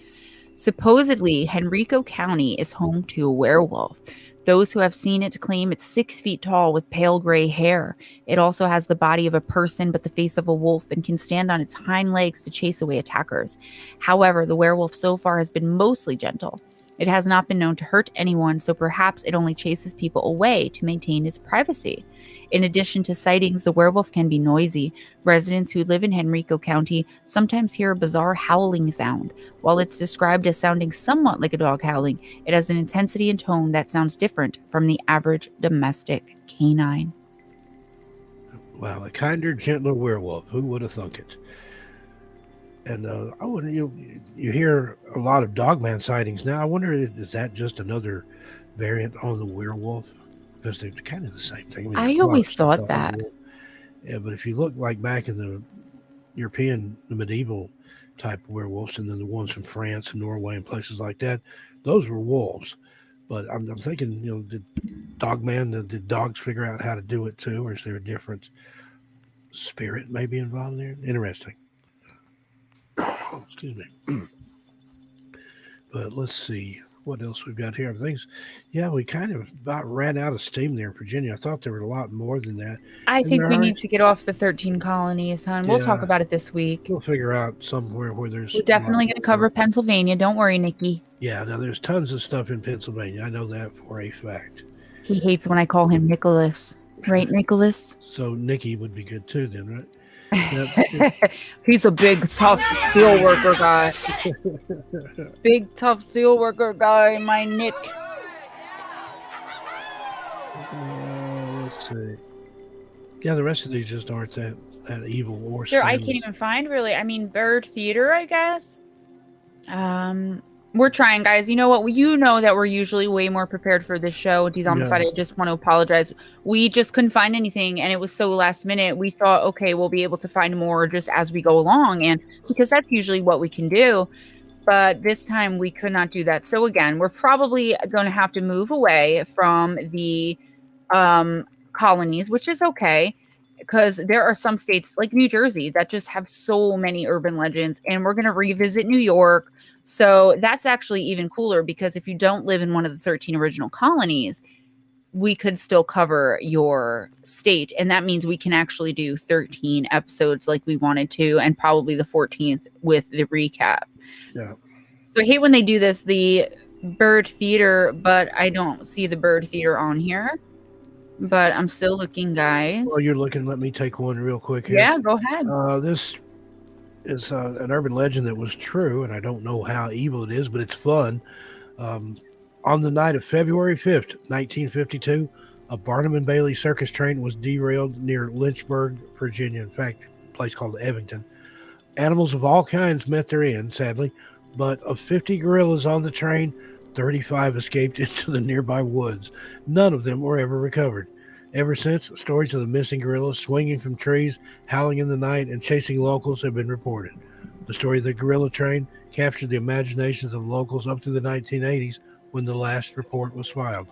Supposedly, Henrico County is home to a werewolf. Those who have seen it claim it's 6 feet tall with pale gray hair. It also has the body of a person but the face of a wolf and can stand on its hind legs to chase away attackers. However, the werewolf so far has been mostly gentle. It has not been known to hurt anyone, so perhaps it only chases people away to maintain its privacy. In addition to sightings, the werewolf can be noisy. Residents who live in Henrico County sometimes hear a bizarre howling sound. While it's described as sounding somewhat like a dog howling, it has an intensity and tone that sounds different from the average domestic canine. Wow, a kinder, gentler werewolf. Who would have thunk it? And I wonder, you hear a lot of dogman sightings now. I wonder, is that just another variant on the werewolf? Because they're kind of the same thing. I always thought that. Yeah, but if you look like back in the European, the medieval type werewolves, and then the ones from France and Norway and places like that, those were wolves. But I'm thinking, did did dogs figure out how to do it too, or is there a different spirit maybe involved there? Interesting. Excuse me. But let's see what else we've got here. We kind of about ran out of steam there in Virginia. I thought there were a lot more than that. I think we need to get off the 13 colonies, hon. We'll talk about it this week. We'll figure out somewhere where there's... We're definitely going to cover Pennsylvania. Don't worry, Nikki. Yeah, now there's tons of stuff in Pennsylvania. I know that for a fact. He hates when I call him Nicholas. Right, Nicholas? So Nikki would be good too then, right? Yep. He's a big, tough steelworker guy. Big, tough steelworker guy, my Nick. Let's see. Yeah, the rest of these just aren't that evil or Sure, scary. I can't even find really. I mean, Bird Theater, I guess. We're trying, guys. You know what? You know that we're usually way more prepared for this show. Dezombified, I just want to apologize. We just couldn't find anything, and it was so last minute. We thought, okay, we'll be able to find more just as we go along, and because that's usually what we can do. But this time we could not do that. So again, we're probably going to have to move away from the colonies, which is okay, because there are some states like New Jersey that just have so many urban legends, and we're going to revisit New York. So that's actually even cooler, because if you don't live in one of the 13 original colonies, we could still cover your state. And that means we can actually do 13 episodes like we wanted to, and probably the 14th with the recap. Yeah. So I hate when they do this, the bird theater, but I don't see the bird theater on here. But I'm still looking, guys. Well, you're looking. Let me take one real quick here. Yeah, go ahead. This is an urban legend that was true, and I don't know how evil it is, but it's fun. On the night of February 5th, 1952, a Barnum and Bailey circus train was derailed near Lynchburg, Virginia. In fact, a place called Evington. Animals of all kinds met their end, sadly, but of 50 gorillas on the train, 35 escaped into the nearby woods. None of them were ever recovered. Ever since, stories of the missing gorillas swinging from trees, howling in the night, and chasing locals have been reported. The story of the gorilla train captured the imaginations of locals up to the 1980s when the last report was filed.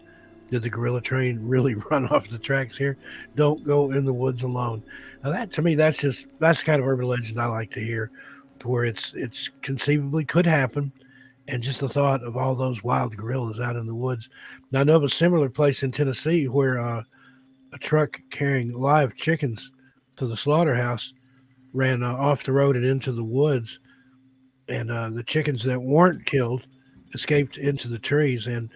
Did the gorilla train really run off the tracks here? Don't go in the woods alone. Now that, to me, that's the kind of urban legend I like to hear, where it's conceivably could happen. And just the thought of all those wild gorillas out in the woods. Now, I know of a similar place in Tennessee where a truck carrying live chickens to the slaughterhouse ran off the road and into the woods. And the chickens that weren't killed escaped into the trees. And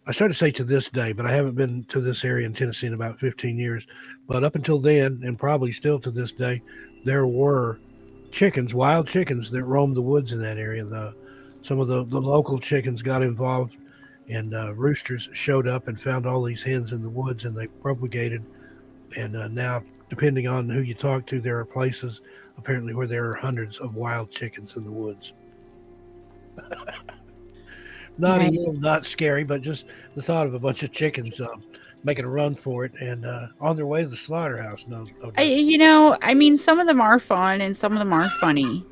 I started to say to this day, but I haven't been to this area in Tennessee in about 15 years. But up until then, and probably still to this day, there were chickens, wild chickens that roamed the woods in that area. Some of the local chickens got involved, and roosters showed up and found all these hens in the woods, and they propagated. And now, depending on who you talk to, there are places apparently where there are hundreds of wild chickens in the woods. Not evil, not scary, but just the thought of a bunch of chickens making a run for it and on their way to the slaughterhouse. No I mean, some of them are fun and some of them are funny,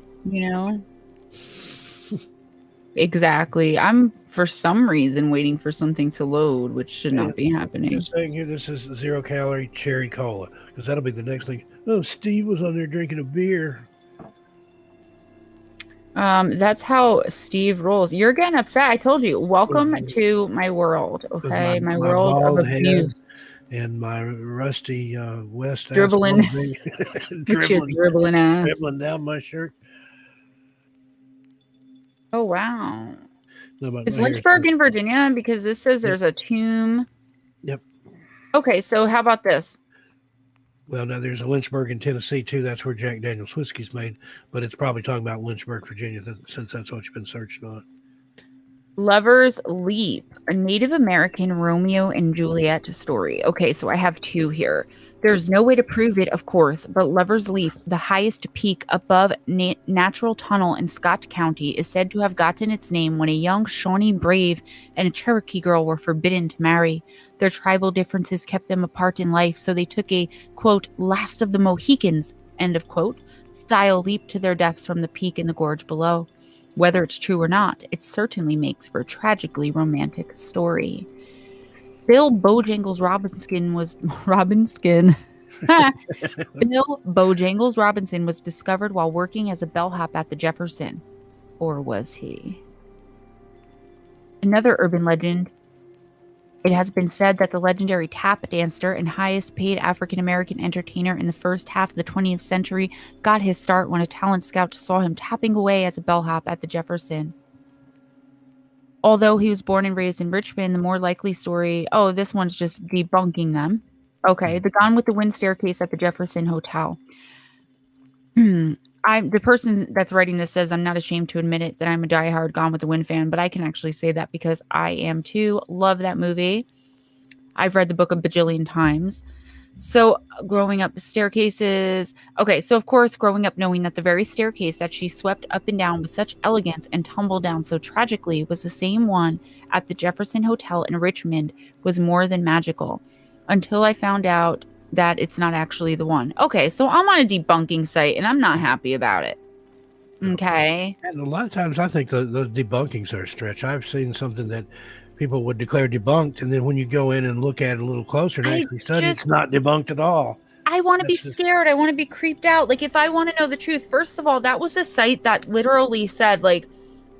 Exactly. I'm, for some reason, waiting for something to load, which should not be happening. Just saying here, this is 0-calorie cherry cola, because that'll be the next thing. Oh, Steve was on there drinking a beer. That's how Steve rolls. You're getting upset. I told you. Welcome to my world. Okay, my world of abuse. And my rusty West dribbling ass dribbling ass dribbling down my shirt. Oh wow! Is Lynchburg in Virginia? Because this says there's a tomb. Yep. Okay, so how about this? Well, now there's a Lynchburg in Tennessee too. That's where Jack Daniel's whiskey's made, but it's probably talking about Lynchburg, Virginia, since that's what you've been searching on. Lover's Leap, a Native American Romeo and Juliet story. Okay, so I have two here. There's no way to prove it, of course, but Lover's Leap, the highest peak above Natural Tunnel in Scott County, is said to have gotten its name when a young Shawnee Brave and a Cherokee girl were forbidden to marry. Their tribal differences kept them apart in life, so they took a, quote, last of the Mohicans, end of quote, style leap to their deaths from the peak in the gorge below. Whether it's true or not, it certainly makes for a tragically romantic story. Bill Bojangles Robinson was discovered while working as a bellhop at the Jefferson. Or was he? Another urban legend. It has been said that the legendary tap dancer and highest paid African American entertainer in the first half of the 20th century got his start when a talent scout saw him tapping away as a bellhop at the Jefferson. Although he was born and raised in Richmond, the more likely story... Oh, this one's just debunking them. Okay, the Gone with the Wind staircase at the Jefferson Hotel. The person that's writing this says, I'm not ashamed to admit it, that I'm a diehard Gone with the Wind fan, but I can actually say that because I am too. Love that movie. I've read the book a bajillion times. So growing up staircases. Okay, so of course, growing up knowing that the very staircase that she swept up and down with such elegance and tumbled down so tragically was the same one at the Jefferson Hotel in Richmond was more than magical. Until I found out that it's not actually the one. Okay, so I'm on a debunking site and I'm not happy about it. Okay. And a lot of times I think the debunkings are a stretch. I've seen something that people would declare debunked, and then when you go in and look at it a little closer and actually study, it's not debunked at all. I want to be scared. I want to be creeped out. Like, if I want to know the truth, first of all, that was a site that literally said, like,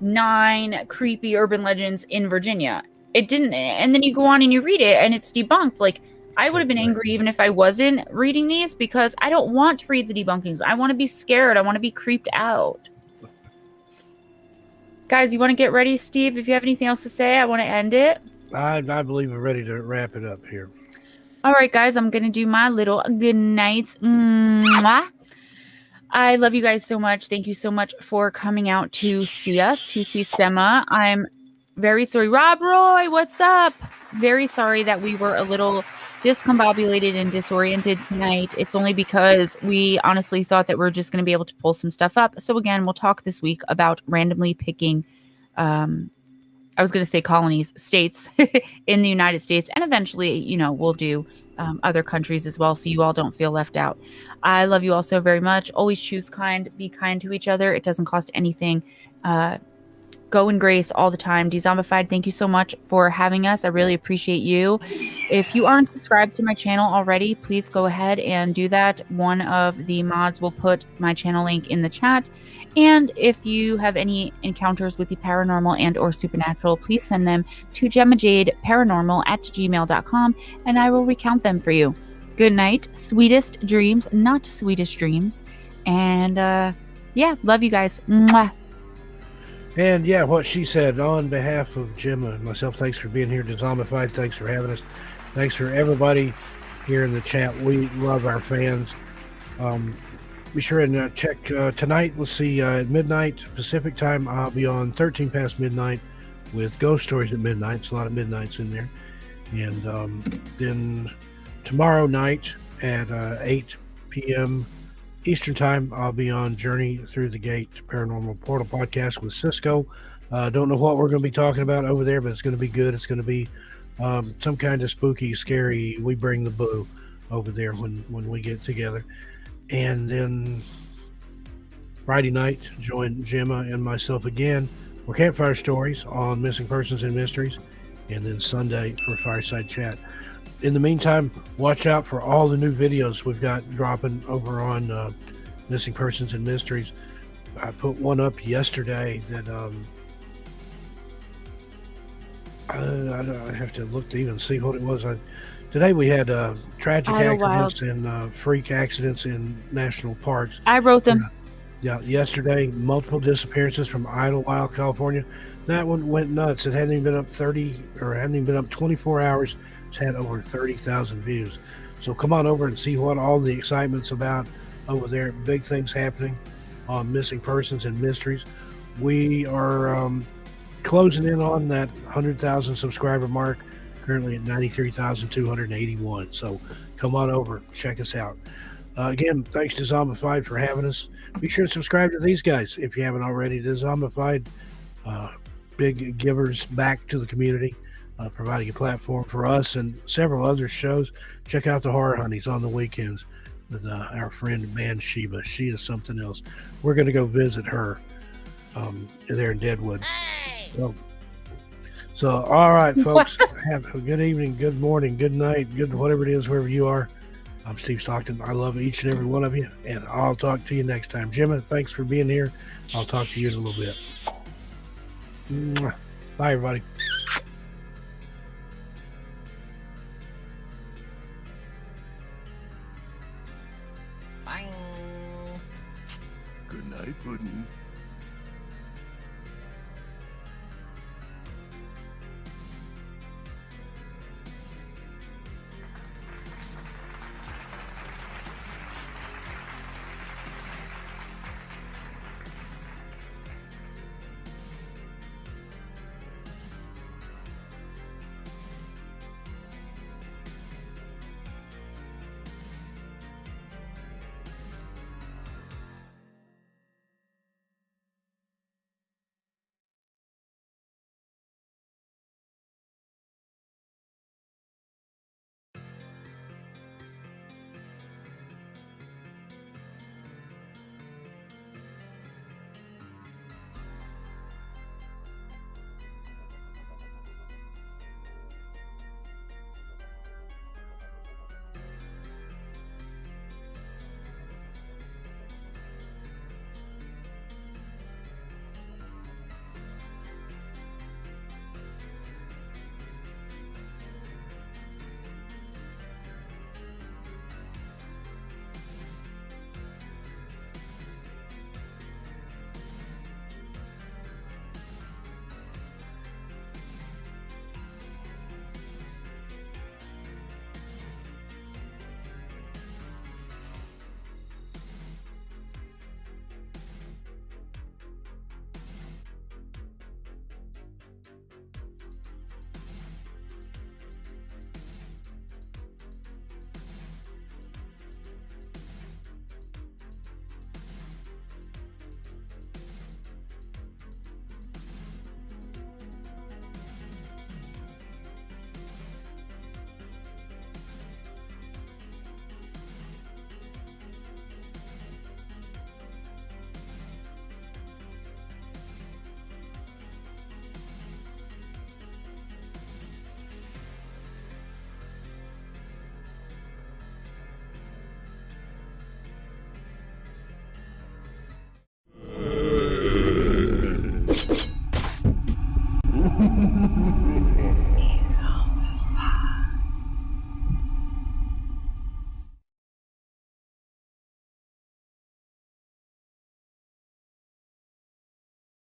9 creepy urban legends in Virginia. It didn't. And then you go on and you read it, and it's debunked. Like, I would have been angry even if I wasn't reading these, because I don't want to read the debunkings. I want to be scared. I want to be creeped out. Guys, you want to get ready, Steve? If you have anything else to say, I want to end it. I believe we're ready to wrap it up here. All right, guys, I'm going to do my little good nights. Mwah. I love you guys so much. Thank you so much for coming out to see us, to see Stemma. I'm very sorry. Rob Roy, what's up? Very sorry that we were a little discombobulated and disoriented tonight. It's only because we honestly thought that we're just going to be able to pull some stuff up. So again, we'll talk this week about randomly picking, I was going to say colonies, states in the United States. And eventually, we'll do other countries as well, so you all don't feel left out. I love you all so very much. Always choose kind. Be kind to each other. It doesn't cost anything. Go in grace all the time. Dezombified, thank you so much for having us. I really appreciate you. If you aren't subscribed to my channel already, please go ahead and do that. One of the mods will put my channel link in the chat. And if you have any encounters with the paranormal and or supernatural, please send them to Gemma Jade paranormal@gmail.com and I will recount them for you. Good night. Sweetest dreams, not sweetest dreams. And love you guys. Mwah. And yeah, what she said, on behalf of Gemma and myself, thanks for being here. Dezombified, thanks for having us. Thanks for everybody here in the chat. We love our fans. Be sure and check tonight. Let's see, at midnight Pacific time, I'll be on 13 past midnight with Ghost Stories at midnight. It's a lot of midnights in there. And then tomorrow night at 8 p.m. Eastern time, I'll be on Journey Through the Gate Paranormal Portal podcast with Cisco. Don't know what we're going to be talking about over there, but it's going to be good. It's going to be some kind of spooky, scary. We bring the boo over there when we get together. And then Friday night, join Gemma and myself again for Campfire Stories on Missing Persons and Mysteries. And then Sunday for Fireside Chat. In the meantime, watch out for all the new videos we've got dropping over on Missing Persons and Mysteries. I put one up yesterday that I have to look to even see what it was. Today we had tragic accidents and freak accidents in national parks. I wrote them. Yeah, yesterday, multiple disappearances from Idlewild, California. That one went nuts. It hadn't even been up 24 hours. It's had over 30,000 views. So come on over and see what all the excitement's about over there. Big things happening on Missing Persons and Mysteries. We are closing in on that 100,000 subscriber mark, currently at 93,281. So come on over, check us out. Again, thanks to Zombified for having us. Be sure to subscribe to these guys if you haven't already. To Zombified, big givers back to the community. Providing a platform for us and several other shows. Check out the Horror Honeyz on the weekends with our friend Man Sheba. She is something else. We're going to go visit her there in Deadwood. Hey! So all right, folks. Have a good evening, good morning, good night, good whatever it is, wherever you are. I'm Steve Stockton. I love each and every one of you, and I'll talk to you next time. Gemma, thanks for being here. I'll talk to you in a little bit. Bye, everybody.